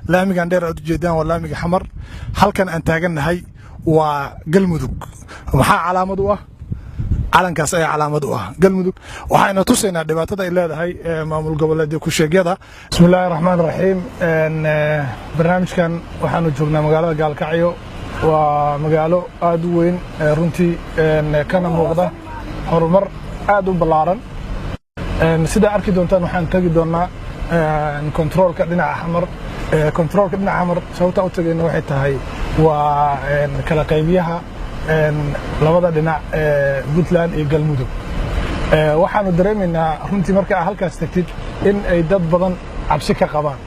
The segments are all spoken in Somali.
laamigan dheer aad u jeedaan waa laamiga xamar. halkan aan taagannahay waa galmudug. maxaa calaamad u ah? calankaas ayaa calaamad u ah galmudug. waxayna tusaynaa dhibaatada ay leedahay maamul goboleedka ku sheegyada. bismillaahi raxmaan raxiim. barnaamijkan waxaanu joognaa magaalada gaalkacyo. waa magaalo aad u weyn runtii kana muuqda horumar aad u ballaaran. sida arki doontaan waxaan tagi doonaa kontaroolka dhinaca xamar. kontaroolka dhinaca xamar sababta u tagayna waxay tahay waa kala qaybiyaha labada dhinac Puntland iyo Galmudug. waxaanu dareemaynaa runtii marka aad halkaas tagtid in ay dad badan cabsi ka qabaan,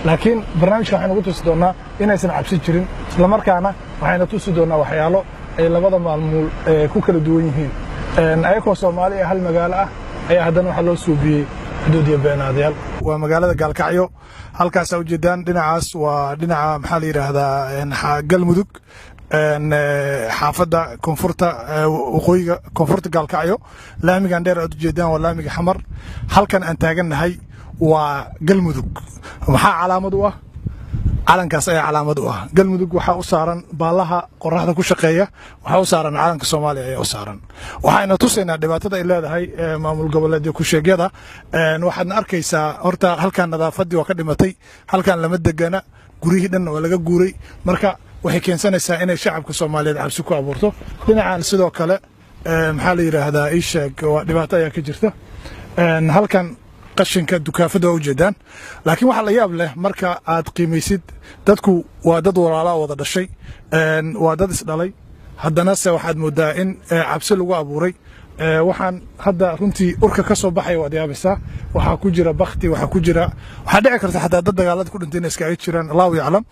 laakiin barnaamijka waxaan ugu tusi doonaa inaysan cabsi jirin, isla markaana waxayna tusi doonaa waxyaalo ay labada maalmuul ku kala duwan yihiin. ayagoo Soomaali hal magaalo ah ayaa haddana waxa loo suubiyey xuduud iyo beenaadayaal. waa magaalada gaalkacyo. halkaas u jeedaan dhinacaas waa dhinaca maxaa la yiraahdaa Galmudug. xaafadda koonfurta waqooyiga koonfurta gaalkacyo. laamigan dheer aad u jeedaan waa laamiga xamar. halkan aan taagannahay waa galmudug. maxaa calaamad u ah? calankaas ayaa calaamad u ah galmudug. waxaa u saaran baalaha qoraxda ku shaqeeya, waxaa u saaran calanka Soomaaliya ayaa u saaran. waxayna tusaynaa dhibaatada ay leedahay maamul goboleedka ku sheegyada. waxaadna arkaysaa horta halkan nadaafadii waa ka dhimatay, halkan lama degana, gurihii dhan waa laga guuray. marka waxay keensanaysaa inay shacabka Soomaaliyeed cabsi ku abuurto. dhinacan sidoo kale maxaa la yiraahdaa ii sheeg waa dhibaato ayaa ka jirta. halkan qashinka dukaafada waa u jeedaan, laakiin waxa la yaab leh marka aad qiimaysid dadku waa dad walaalo wada dhashay, waa dad isdhalay, haddana se waxaad moodaa in cabsi lagu abuuray. waxaan hadda runtii urka ka soo baxay waad yaabaysaa. waxaa ku jira bakti, waxaa dhici karta xataa dad dagaalada ku dhintay inay iskaga jiraan, allahu yaclam.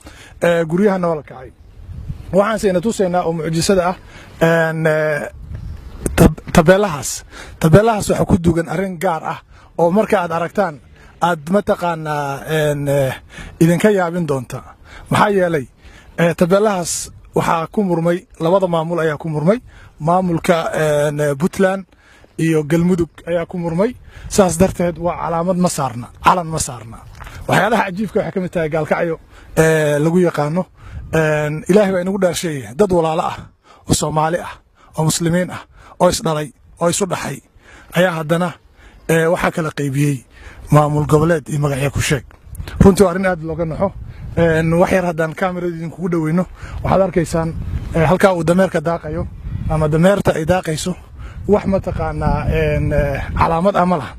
guryahana waa la kacay. waxaan sayna tusaynaa oo mucjisada ah tabeelahaas waxaa ku dugan arrin gaar ah oo marka aad aragtaan aad mataqaanaa idinka yaabin doonta. maxaa yeelay tabeelahaas waxaa ku murmay labada maamul ayaa ku murmay, maamulka Puntland iyo Galmudug ayaa ku murmay. saas darteed waa calaamad ma saarna, calan ma saarna. waxyaalaha cajiibka waxaa ka mid tahay gaalkacyo lagu yaqaano ilaahay baa inagu dhaarsheeyay dad walaalo ah oo Soomaali ah oo muslimiin ah oo isdhalay oo isu dhaxay ayaa haddana waxaa kala qaybiyey maamul goboleed iyo magacyo ku sheeg. runtii waa arrin aad looga naxo. wax yar haddaan kaamirada idinkugu dhaweyno waxaad arkaysaan halkaa uu dameerka daaqayo ama dameerta ay daaqayso, wax mataqaanaa calaamad ama laha.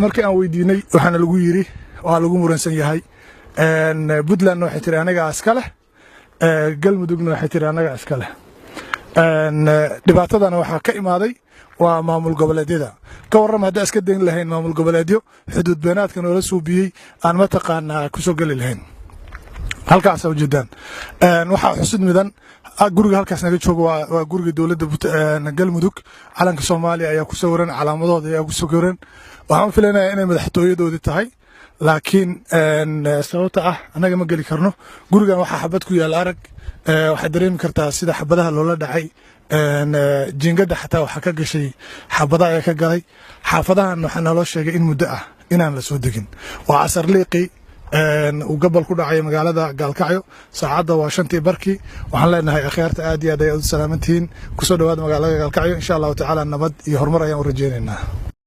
markii aan weydiinay waxaana lagu yiri waa lagu muransan yahay. Puntlandna waxay tiri anagaa iska leh, Galmudugna waxay tiri anagaa iska leh. dhibaatadana waxaa ka imaaday waa maamul goboleedyada. ka warram haddii iska dayn lahayn maamul goboleedyo xuduud beenaadka noola suubiyey aan mataqaanaa ku soo gali lahayn. halkaas u jeedaan waxaa xusid midan guriga halkaas naga joogo waa guriga dowladda Galmudug. calanka Soomaaliya ayaa ku sawiran, calaamadooda ayaa ku sawiran. waxaan filaynayaa inay madaxtooyadoodii tahay, laakiin sababta ah anaga ma geli karno. gurigan waxaa xabad ku yaal arag. waxaad dareemi kartaa sida xabadaha loola dhacay. jiingada xataa waxaa ka gashay xabada ayaa ka galay. xaafadahan waxaa naloo sheegay in muddo ah inaan la soo degin. waa casar liiqi uu gobol ku dhacay magaalada gaalkacyo. saacadda waa 5:00 waxaan leenahay akhyaarta aad iyo aad ay u salaamantihiin. kusoo dhawaada magaalada gaalkacyo. insha allahu tacaala nabad iyo horumar ayaan u rajaynaynaa.